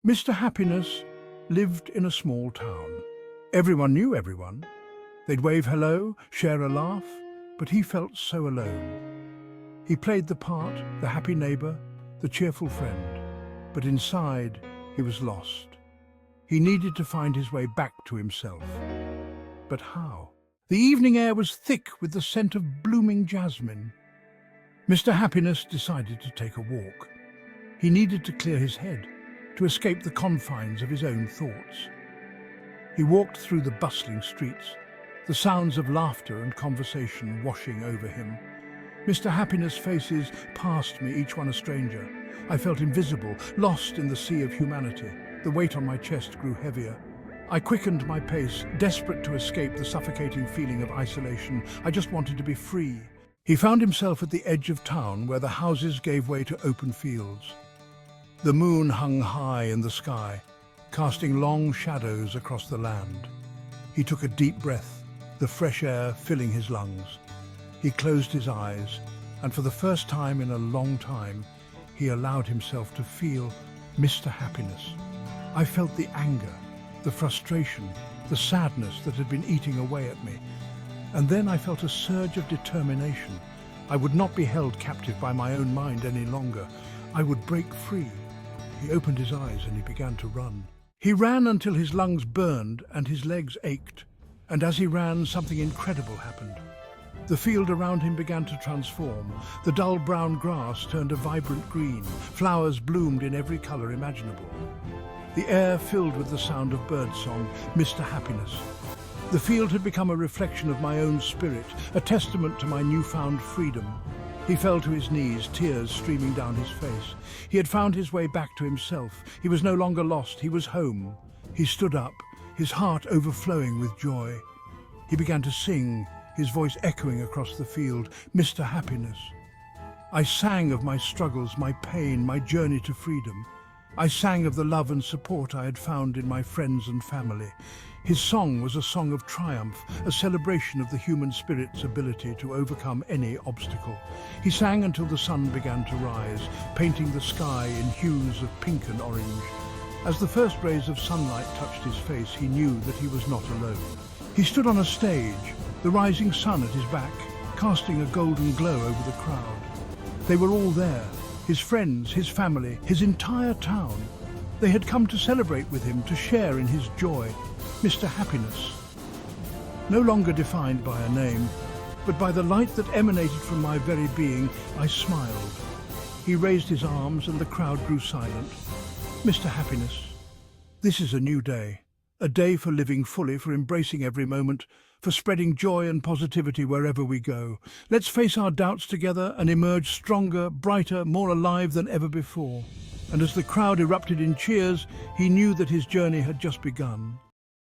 Mr. Happiness lived in a small town. Everyone knew everyone. They'd wave hello, share a laugh, but he felt so alone. He played the part, the happy neighbor, the cheerful friend, but inside he was lost. He needed to find his way back to himself. But how? The evening air was thick with the scent of blooming jasmine. Mr. Happiness decided to take a walk. He needed to clear his head, to escape the confines of his own thoughts. He walked through the bustling streets, the sounds of laughter and conversation washing over him. Mr. Happiness' faces passed me, each one a stranger. I felt invisible, lost in the sea of humanity. The weight on my chest grew heavier. I quickened my pace, desperate to escape the suffocating feeling of isolation. I just wanted to be free. He found himself at the edge of town where the houses gave way to open fields. The moon hung high in the sky, casting long shadows across the land. He took a deep breath, the fresh air filling his lungs. He closed his eyes, and for the first time in a long time, he allowed himself to feel Mr. Happiness. I felt the anger, the frustration, the sadness that had been eating away at me. And then I felt a surge of determination. I would not be held captive by my own mind any longer. I would break free. He opened his eyes and he began to run. He ran until his lungs burned and his legs ached. And as he ran, something incredible happened. The field around him began to transform. The dull brown grass turned a vibrant green. Flowers bloomed in every color imaginable. The air filled with the sound of birdsong, Mr. Happiness. The field had become a reflection of my own spirit, a testament to my newfound freedom. He fell to his knees, tears streaming down his face. He had found his way back to himself. He was no longer lost, he was home. He stood up, his heart overflowing with joy. He began to sing, his voice echoing across the field, Mr. Happiness. I sang of my struggles, my pain, my journey to freedom. I sang of the love and support I had found in my friends and family. His song was a song of triumph, a celebration of the human spirit's ability to overcome any obstacle. He sang until the sun began to rise, painting the sky in hues of pink and orange. As the first rays of sunlight touched his face, he knew that he was not alone. He stood on a stage, the rising sun at his back, casting a golden glow over the crowd. They were all there, his friends, his family, his entire town. They had come to celebrate with him, to share in his joy. Mr. Happiness, no longer defined by a name, but by the light that emanated from my very being, I smiled. He raised his arms and the crowd grew silent. Mr. Happiness, this is a new day. A day for living fully, for embracing every moment, for spreading joy and positivity wherever we go. Let's face our doubts together and emerge stronger, brighter, more alive than ever before. And as the crowd erupted in cheers, he knew that his journey had just begun.